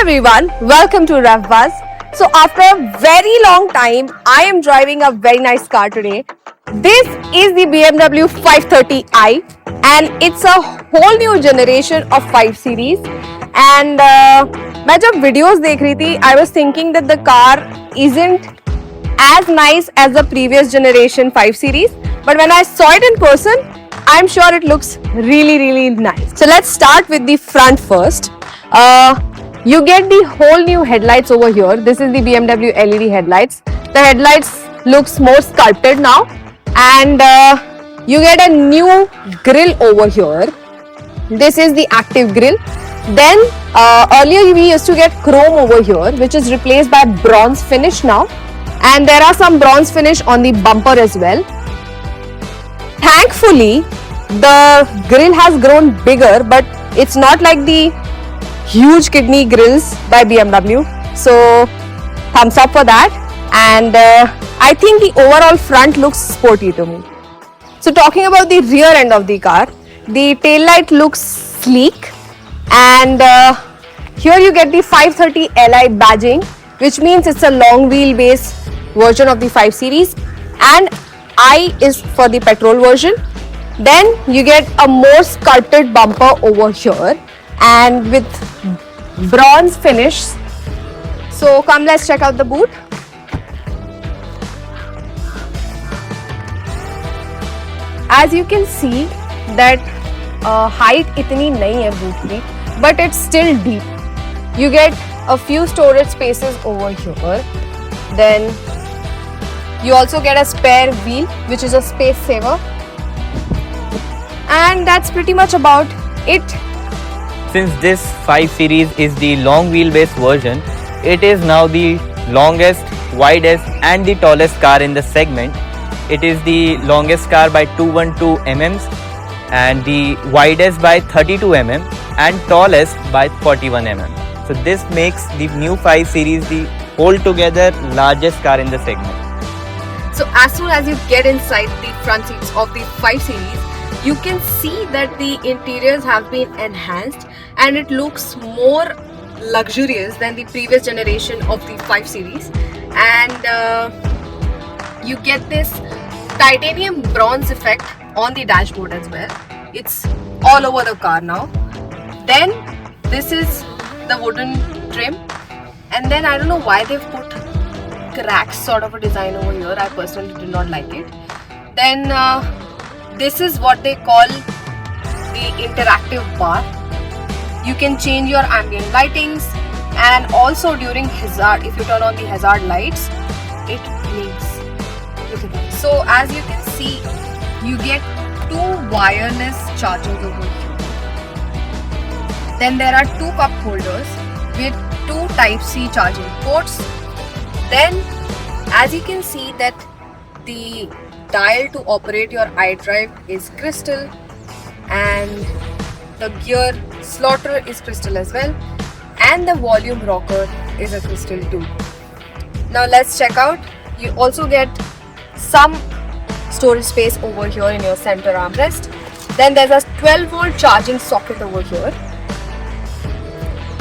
everyone, welcome to Rev Buzz. So after a very long time, I am driving a very nice car today. This is the BMW 530i and it's a whole new generation of 5 Series. And मैं जब videos देख रही थी, I was thinking that the car isn't as nice as the previous generation 5 Series. But when I saw it in person, I'm sure it looks really nice. So let's start with the front first. You get the whole new headlights over here. This is the BMW LED headlights. The headlights looks more sculpted now, and you get a new grille over here. This is the active grille. Then earlier we used to get chrome over here, which is replaced by bronze finish now, and there are some bronze finish on the bumper as well. Thankfully, the grille has grown bigger, but it's not like the huge kidney grills by BMW. So thumbs up for that. And I think the overall front looks sporty to me. So talking about the rear end of the car, the tail light looks sleek, and here you get the 530 Li badging, which means it's a long wheelbase version of the 5 Series, and I is for the petrol version. Then you get a more sculpted bumper over here and with bronze finish. So come, let's check out the boot. As you can see that height itni nahi hai boot ki, but it's still deep. You get a few storage spaces over here. Then you also get a spare wheel, which is a space saver. And that's pretty much about it. Since this 5 Series is the long wheelbase version, it is now the longest, widest and the tallest car in the segment. It is the longest car by 212 mm and the widest by 32 mm and tallest by 41 mm. So this makes the new 5 Series the altogether largest car in the segment. So as soon as you get inside the front seats of the 5 Series, you can see that the interiors have been enhanced and it looks more luxurious than the previous generation of the 5 Series. And you get this titanium bronze effect on the dashboard as well. It's all over the car now. Then this is the wooden trim, and then I don't know why they've put cracks sort of a design over here. I personally did not like it. Then this is what they call the interactive bar. You can change your ambient lightings, and also during hazard, if you turn on the hazard lights, it blinks. Look at that. So as you can see, you get 2 wireless chargers over here. Then there are 2 cup holders with 2 Type-C charging ports. Then as you can see that the dial to operate your iDrive is crystal, and the gear slotter is crystal as well, and the volume rocker is a crystal too. Now let's check out. You also get some storage space over here in your center armrest. Then there's a 12-volt charging socket over here,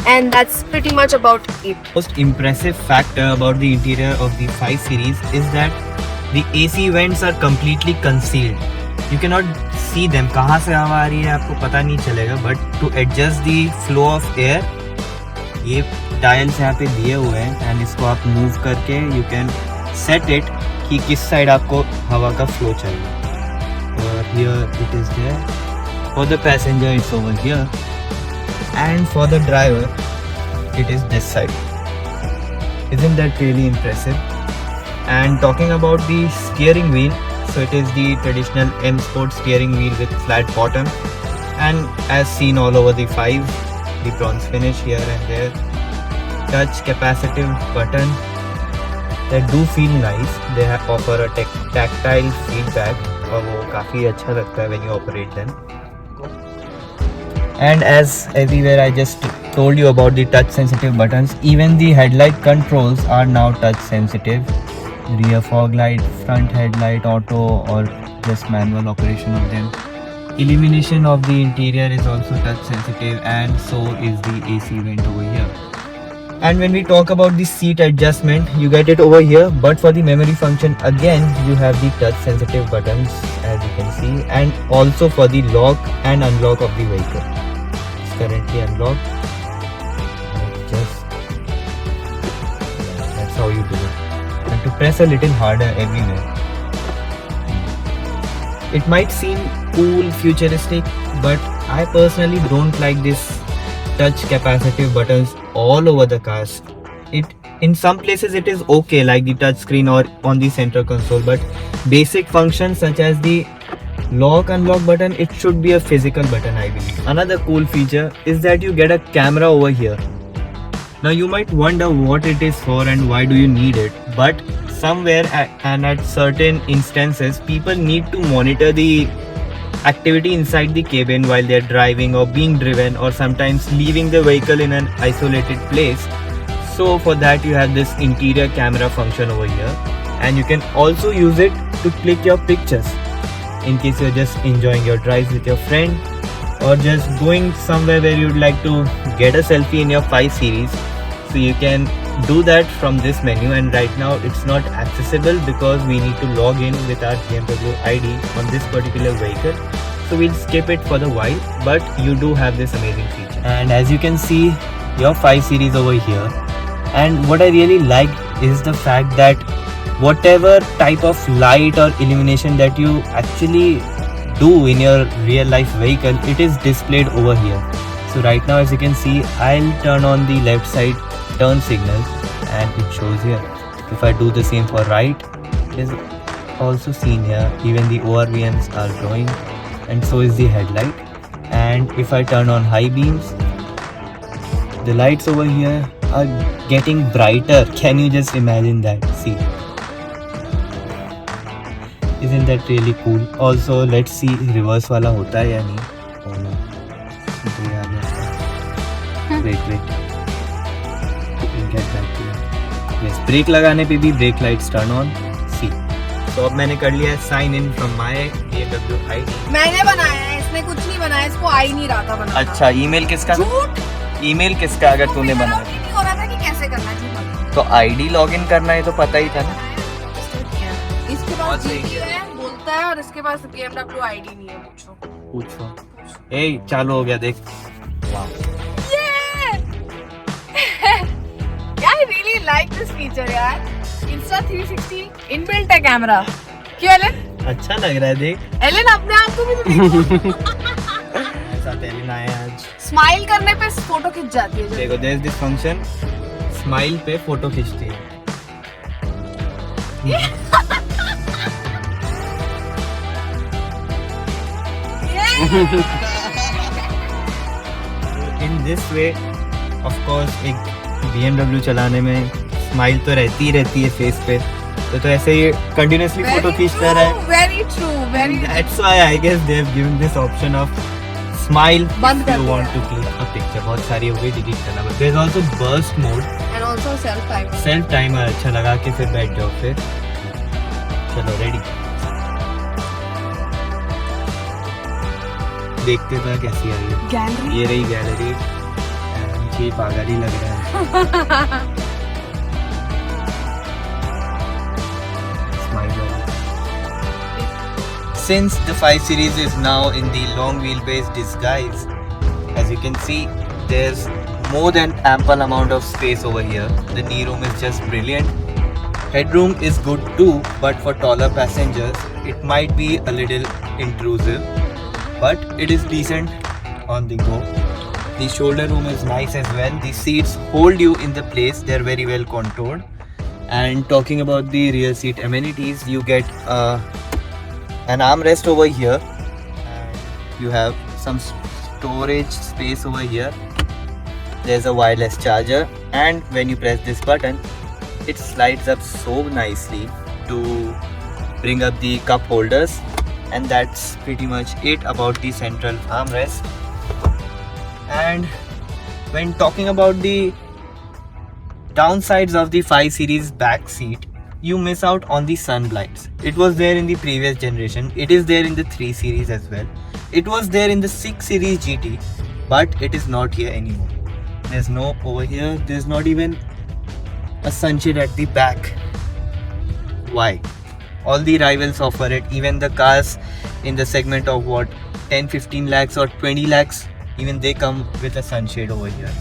and that's pretty much about it. Most impressive factor about the interior of the 5 Series is that the AC vents are completely concealed. You cannot see them. कहाँ से हवा आ रही है आपको पता नहीं चलेगा. But to adjust the flow of air, ये dials यहाँ पे दिए हुए हैं, and इसको आप move करके you can set it कि किस side आपको हवा का flow चाहिए. Here it is there. For the passenger it's over here, and for the driver it is this side. Isn't that really impressive? And talking about the steering wheel, so it is the traditional M Sport steering wheel with flat bottom, and as seen all over the 5, the bronze finish here and there. Touch capacitive button, they do feel nice. They offer a tactile feedback, और वो काफ़ी अच्छा लगता है when you operate them. And as everywhere I just told you about the touch sensitive buttons, even the headlight controls are now touch sensitive. Rear fog light, front headlight auto, or just manual operation of them. Illumination of the interior is also touch sensitive, and so is the AC vent over here. And when we talk about the seat adjustment, you get it over here, but for the memory function, again you have the touch sensitive buttons, as you can see, and also for the lock and unlock of the vehicle. It's currently unlocked. That's how you do it. And to press a little harder everywhere. It might seem cool, futuristic, but I personally don't like this touch capacitive buttons all over the cars. In some places it is okay, like the touch screen or on the center console, but basic functions such as the lock unlock button, it should be a physical button, I believe. Another cool feature is that you get a camera over here. Now you might wonder what it is for and why do you need it, but somewhere and at certain instances people need to monitor the activity inside the cabin while they're driving or being driven, or sometimes leaving the vehicle in an isolated place. So for that you have this interior camera function over here, and you can also use it to click your pictures in case you're just enjoying your drives with your friend or just going somewhere where you'd like to get a selfie in your 5 Series. So you can do that from this menu, and right now it's not accessible because we need to log in with our BMW ID on this particular vehicle. So we'll skip it for the while, but you do have this amazing feature. And as you can see, your 5 Series over here. And what I really like is the fact that whatever type of light or illumination that you actually do in your real life vehicle, it is displayed over here. So right now, as you can see, I'll turn on the left side turn signal and it shows here. If I do the same for right, it is also seen here. Even the ORVMs are glowing, and so is the headlight. And if I turn on high beams, the lights over here are getting brighter. Can you just imagine that? See, isn't that really cool? Also, let's see reverse wala hota hai ya nahi. Oh no, wait, get back to it. Yes, brake लगाने पे भी brake lights turn on. See, तो अब मैंने कर लिया sign in from my BMW ID. मैंने बनाया है, इसने कुछ नहीं बनाया, इसको आ ही नहीं रहा था बनाना. अच्छा, ईमेल किसका? झूठ. ईमेल किसका अगर तूने बनाया? नहीं हो रहा था कि कैसे करना चाहिए. तो आईडी लॉगिन करना है तो पता ही था ना. इसके पास GT है बोलता है, और इसके पास BMW ID नहीं है. पूछो. ए, चालू हो गया देख. I really like this feature यार. Insta 360 इनबिल्ट है कैमरा. क्यों एलन? अच्छा लग रहा है देख. एलन अपने आप को भी तो देखो. साथ एलन आया आज. स्माइल करने पे फोटो खिंच जाती है. देखो, there is this function. Smile पे फोटो खींचती है. In this way, of course, एक BMW चलाने में स्माइल तो रहती है फेस पे, तो ऐसे ही कंटिन्यूअसली फोटो खींचता रहा है. Very true. That's why I guess they have given this option of smile if बंद कर you दिया. want to click a picture. बहुत सारी हो गई डिलीट करना, but there is also burst mode. And also self timer. Self timer अच्छा लगा के फिर बैठ जाओ. फिर चलो रेडी. देखते हैं कैसी आ रही है. Gallery. ये रही गैलरी. ये पागल ही लग रहा है. Since the 5 Series is now in the long wheelbase disguise, as you can see, there's more than ample amount of space over here. The knee room is just brilliant. Headroom is good too, but for taller passengers, it might be a little intrusive, but it is decent on the go. The shoulder room is nice as well. The seats hold you in the place. They're very well contoured. And talking about the rear seat amenities, you get an armrest over here. And you have some storage space over here. There's a wireless charger, and when you press this button, it slides up so nicely to bring up the cup holders. And that's pretty much it about the central armrest. And when talking about the downsides of the 5 Series back seat, you miss out on the sun blinds. It was there in the previous generation. It is there in the 3 Series as well. It was there in the 6 Series GT, but it is not here anymore. There's no over here. There's not even a sunshade at the back. Why? All the rivals offer it. Even the cars in the segment of what 10-15 lakhs or 20 lakhs, even they come with a sunshade over here.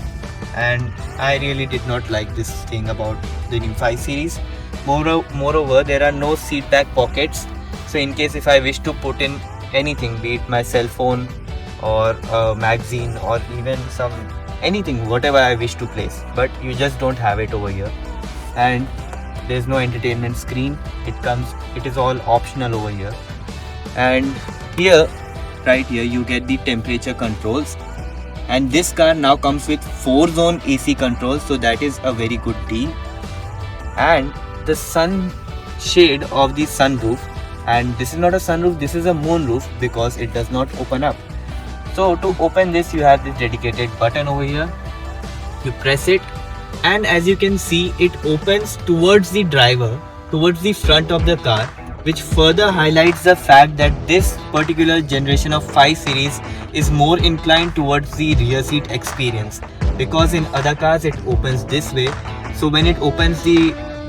And I really did not like this thing about the new 5 Series. Moreover, there are no seat back pockets. So in case if I wish to put in anything, be it my cell phone or a magazine or even anything, whatever I wish to place, but you just don't have it over here. And there's no entertainment screen. It is all optional over here. And here, right here, you get the temperature controls. And this car now comes with 4-zone AC controls, so that is a very good deal. And the sun shade of the sunroof, and this is not a sunroof, this is a moonroof because it does not open up. So to open this, you have this dedicated button over here. You press it, and as you can see, it opens towards the driver, towards the front of the car, which further highlights the fact that this particular generation of 5 Series is more inclined towards the rear seat experience, because in other cars it opens this way. So when it opens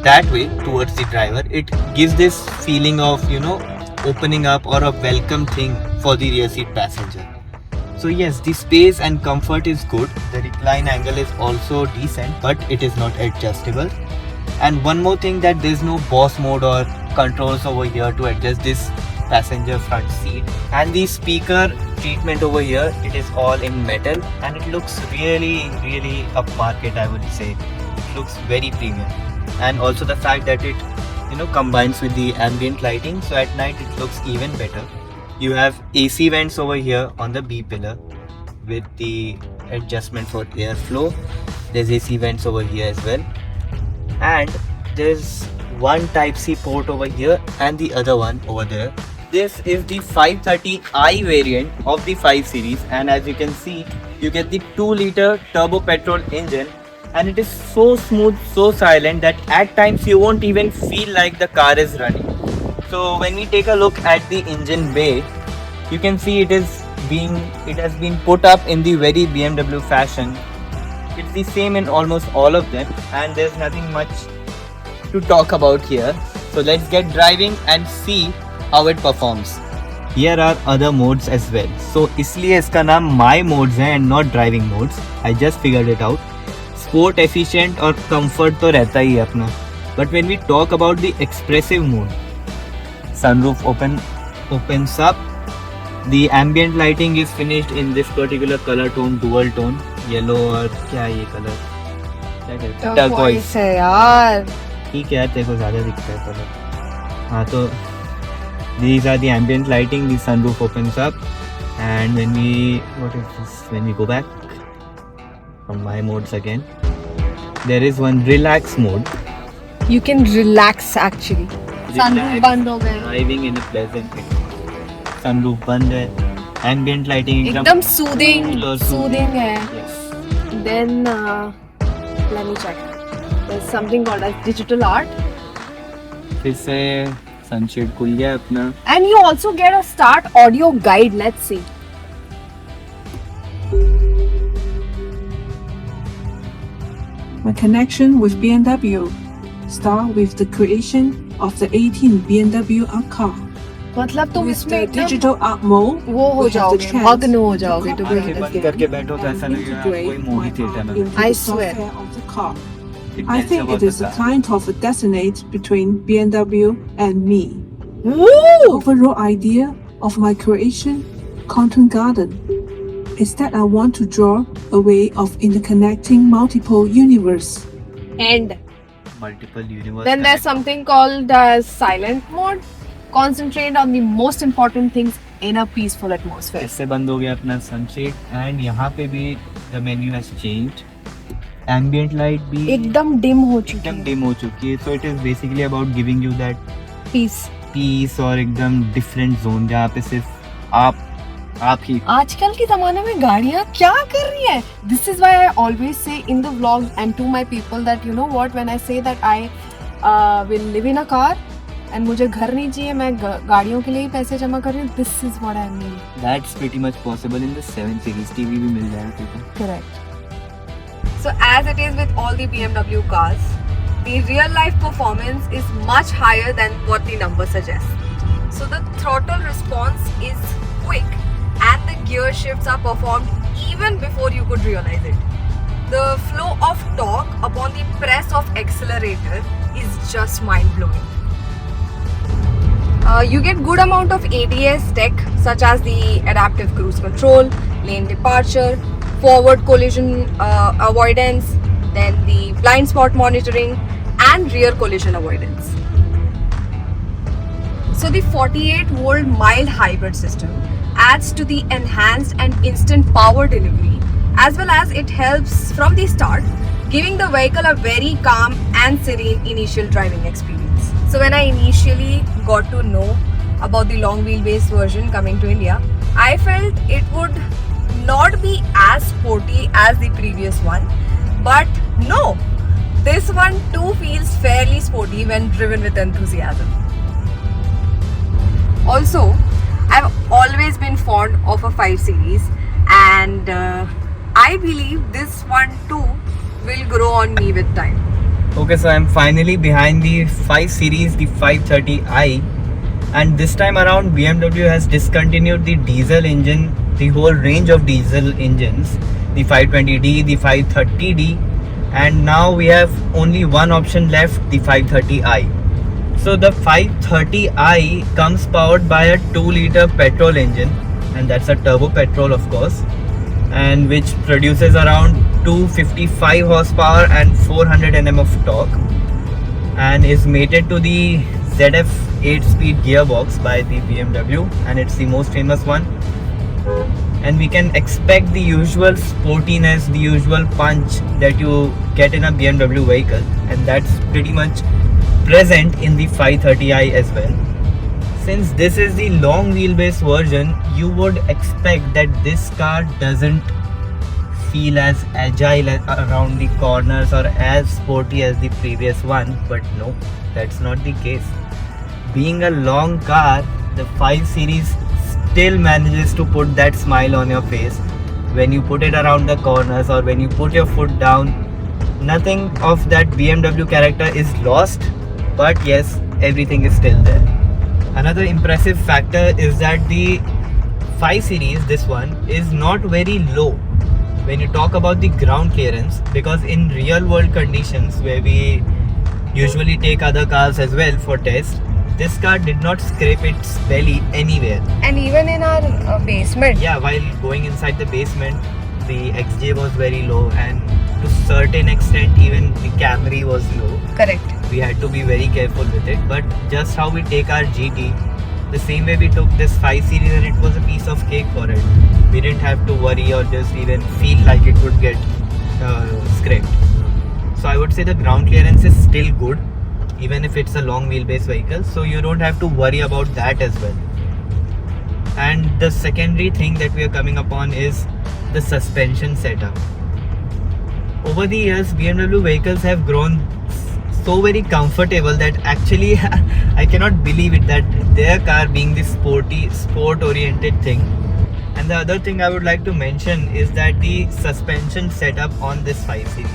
that way towards the driver, it gives this feeling of, opening up or a welcome thing for the rear seat passenger. So yes, the space and comfort is good. The recline angle is also decent, but it is not adjustable. And one more thing, that there's no boss mode or controls over here to adjust this passenger front seat. And the speaker treatment over here, it is all in metal, and it looks really, really upmarket, I would say. It looks very premium. And also the fact that it combines with the ambient lighting, so at night it looks even better. You have AC vents over here on the B pillar with the adjustment for airflow. There's AC vents over here as well. And there's one Type-C port over here and the other one over there. This is the 530i variant of the 5 Series, and as you can see, you get the 2-liter turbo petrol engine, and it is so smooth, so silent that at times you won't even feel like the car is running. So when we take a look at the engine bay, you can see it has been put up in the very BMW fashion. It's the same in almost all of them, and there's nothing much to talk about here. So let's get driving and see how it performs. Here are other modes as well. So इसलिए इसका नाम My Modes है and not Driving Modes. I just figured it out. Sport, efficient और comfort तो रहता ही है अपना. But when we talk about the expressive mode, sunroof opens up. The ambient lighting is finished in this particular color tone, dual tone, yellow और क्या है ये color? क्या कहते हैं? Turquoise है यार. ठीक है, तेरे को ज़्यादा दिखता है color. हाँ तो these are the ambient lighting. The sunroof opens up, and when we go back from My Modes again, there is one relax mode. You can relax actually. Sunroof बंद हो गए. Driving in a pleasant way. Sunroof बंद है. Ambient lighting एकदम soothing है. Yes. Then let me check. There's something called as digital art. फिर से sunshade खुल गया अपना. And you also get a start audio guide. Let's see. My connection with BMW start with the creation of the 18 BMW art car. मतलब तुम With इसमें the एकदम digital art mode, वो हो we have the जाओगे, chance मग्न हो जाओगे to to copy be आंखें honest. बंद करके बैठो तो ऐसा and लगेगा आप कोई integrate मूवी my थिएटर में art into I the swear. software of the car. इतना I अच्छा think it बहुत is a अच्छा. kind of a designate between BMW and me. Woo! Overall idea of my creation, Content Garden, is that I want to draw a way of interconnecting multiple universe. And Multiple universe. then there's something called silent mode. Concentrate on the most important things in a peaceful atmosphere. इससे बंद हो गया अपना sunset, and यहाँ पे भी the menu has changed. Ambient light भी एकदम डिम हो चुकी एकदम है. डिम हो चुकी है. So it is basically about giving you that Peace. Peace और एकदम डिफरेंट जोन जहाँ पे सिर्फ आप ही. आजकल के जमाने में गाड़ियाँ क्या कर रही है? This is why I always say in the vlogs and to my people that you know what, when I say that I will live in a car and मुझे घर नहीं चाहिए, मैं गाड़ियों के लिए ही पैसे जमा कर रही हूँ. This is what I mean. That's pretty much possible in the 7 series. TV भी मिल जाएगा. Correct. So as it is with all the BMW cars, the real life performance is much higher than what the number suggests. So the throttle response is quick and the gear shifts are performed even before you could realize it. The flow of torque upon the press of accelerator is just mind-blowing. You get good amount of ADS tech such as the adaptive cruise control, lane departure, forward collision avoidance, then the blind spot monitoring and rear collision avoidance. So the 48-volt mild hybrid system adds to the enhanced and instant power delivery, as well as it helps from the start, giving the vehicle a very calm and serene initial driving experience. So when I initially got to know about the long wheelbase version coming to India, I felt it would not be as sporty as the previous one, but no, this one too feels fairly sporty when driven with enthusiasm. Also, I've always been fond of a 5 Series and I believe this one too will grow on me with time. Okay, so I'm finally behind the 5 Series, the 530i, and this time around BMW has discontinued the diesel engine, the whole range of diesel engines, the 520D, the 530D, and now we have only one option left, the 530i. So the 530i comes powered by a 2-liter petrol engine, and that's a turbo petrol of course, and which produces around 255 horsepower and 400 Nm of torque, and is mated to the ZF 8-speed gearbox by the BMW, and it's the most famous one. And we can expect the usual sportiness, the usual punch that you get in a BMW vehicle, and that's pretty much present in the 530i as well. Since this is the long wheelbase version, you would expect that this car doesn't feel as agile around the corners or as sporty as the previous one, but no, that's not the case. Being a long car, the 5 Series still manages to put that smile on your face when you put it around the corners or when you put your foot down. Nothing of that BMW character is lost, but yes, everything is still there. Another impressive factor is that the 5 Series, this one, is not very low when you talk about the ground clearance, because in real world conditions where we usually take other cars as well for test, this car did not scrape its belly anywhere. And even in our basement. Yeah, while going inside the basement, the XJ was very low, and to certain extent even the Camry was low. Correct. We had to be very careful with it, but just how we take our GT, the same way we took this 5 Series, and it was a piece of cake for it. We didn't have to worry or just even feel like it would get scraped. So I would say the ground clearance is still good, even if it's a long wheelbase vehicle, so you don't have to worry about that as well. And the secondary thing that we are coming upon is the suspension setup. Over the years, BMW vehicles have grown so very comfortable that actually I cannot believe it that their car being this sporty, sport oriented thing. And the other thing I would like to mention is that the suspension setup on this 5 Series,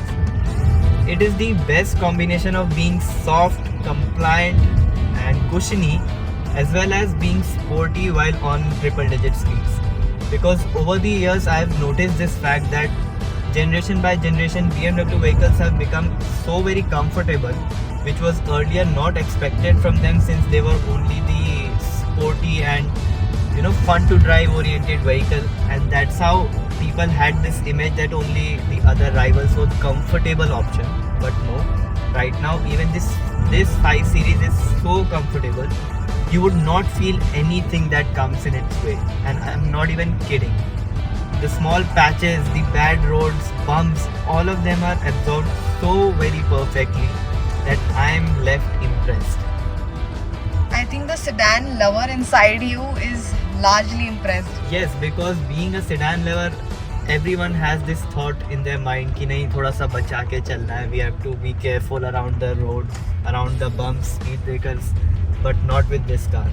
it is the best combination of being soft, compliant and cushiony, as well as being sporty while on triple digit speeds. Because over the years I have noticed this fact that generation by generation BMW vehicles have become so very comfortable, which was earlier not expected from them, since they were only the sporty and fun to drive oriented vehicle, and that's how people had this image that only the other rivals were comfortable option. But no, right now even this 5 Series is so comfortable, you would not feel anything that comes in its way, and I'm not even kidding. The small patches, the bad roads, bumps, all of them are absorbed so very perfectly that I'm left impressed. I think the sedan lover inside you is largely impressed. Yes, because being a sedan lover, everyone has this thought in their mind कि नहीं थोड़ा सा बचा के चलना है. We have to be careful around the road, around the bumps, speed breakers, but not with this car.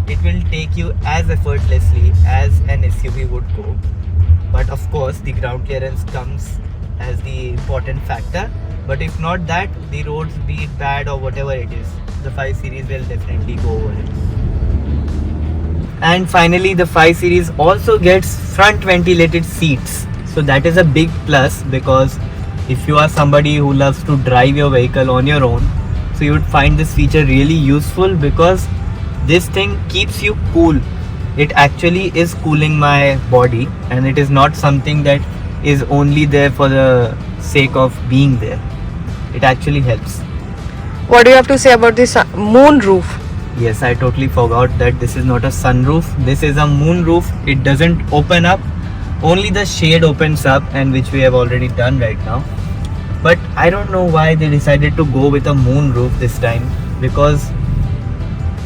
It will take you as effortlessly as an SUV would go. But of course, the ground clearance comes as the important factor. But if not that, the roads, be it bad or whatever it is, the 5 Series will definitely go over it. And finally, the 5 Series also gets front ventilated seats. So that is a big plus, because if you are somebody who loves to drive your vehicle on your own, so you would find this feature really useful, because this thing keeps you cool. It actually is cooling my body, and it is not something that is only there for the sake of being there. It actually helps. What do you have to say about this moon roof? Yes, I totally forgot that this is not a sunroof. This is a moon roof. It doesn't open up. Only the shade opens up, and which we have already done right now. But I don't know why they decided to go with a moon roof this time, because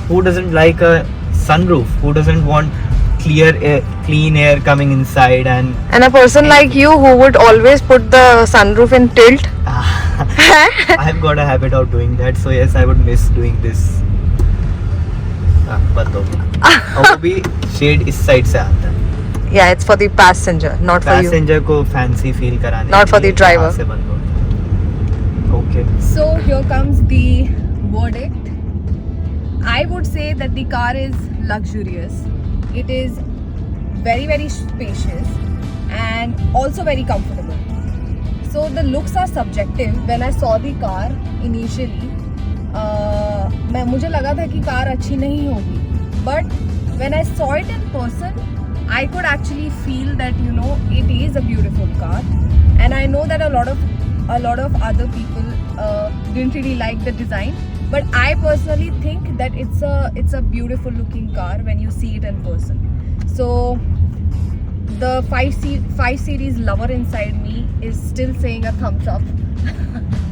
who doesn't like a sunroof? Who doesn't want clean air coming inside? And A person like you who would always put the sunroof in tilt. I've got a habit of doing that, so yes, I would miss doing this. बंद हो गया. और वो भी shade इस side से आता है. Yeah, it's for the passenger, not for you. Passenger को fancy feel कराने. Not for के the लिए driver. यहाँ से बंद होता है. Okay. So here comes the verdict. I would say that the car is luxurious. It is very, very spacious and also very comfortable. So the looks are subjective. When I saw the car initially, मुझे लगा था कि car अच्छी नहीं होगी. But when I saw it in person, I could actually feel that it is a beautiful car, and I know that a lot of other people didn't really like the design, but I personally think that it's a beautiful looking car when you see it in person. So the 5 Series lover inside me is still saying a thumbs up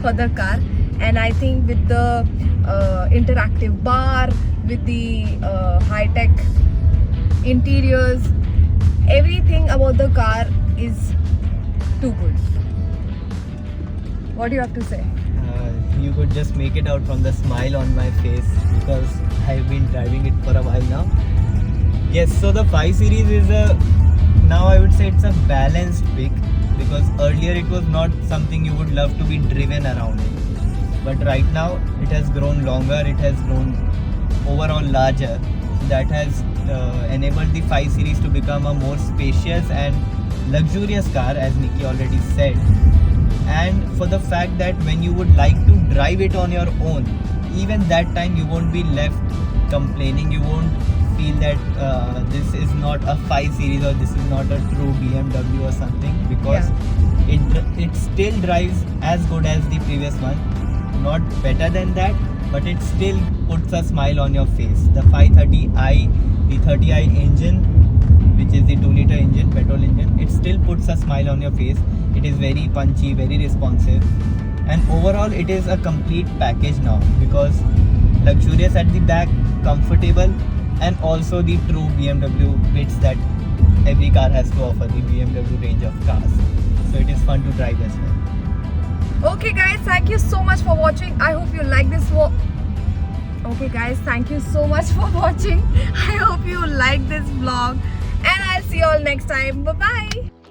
for the car, and I think with the interactive bar, with the high-tech interiors, everything about the car is too good. What do you have to say? You could just make it out from the smile on my face, because I've been driving it for a while now. Yes, so the 5 Series is now I would say it's a balanced pick, because earlier it was not something you would love to be driven around in. But right now it has grown longer, it has grown overall larger. That has enabled the 5 Series to become a more spacious and luxurious car, as Nikki already said. And for the fact that when you would like to drive it on your own, even that time you won't be left complaining. You won't feel that this is not a 5 Series or this is not a true BMW or something, because it still drives as good as the previous one. Not better than that, but it still puts a smile on your face. The 530i, the 30i engine, which is the 2-liter engine, petrol engine, it still puts a smile on your face. It is very punchy, very responsive, and overall it is a complete package now, because luxurious at the back, comfortable, and also the true BMW bits that every car has to offer, the BMW range of cars. So it is fun to drive as well. Okay guys, thank you so much for watching. I hope you like this Okay guys, thank you so much for watching. I hope you like this vlog, and I'll see you all next time. Bye bye.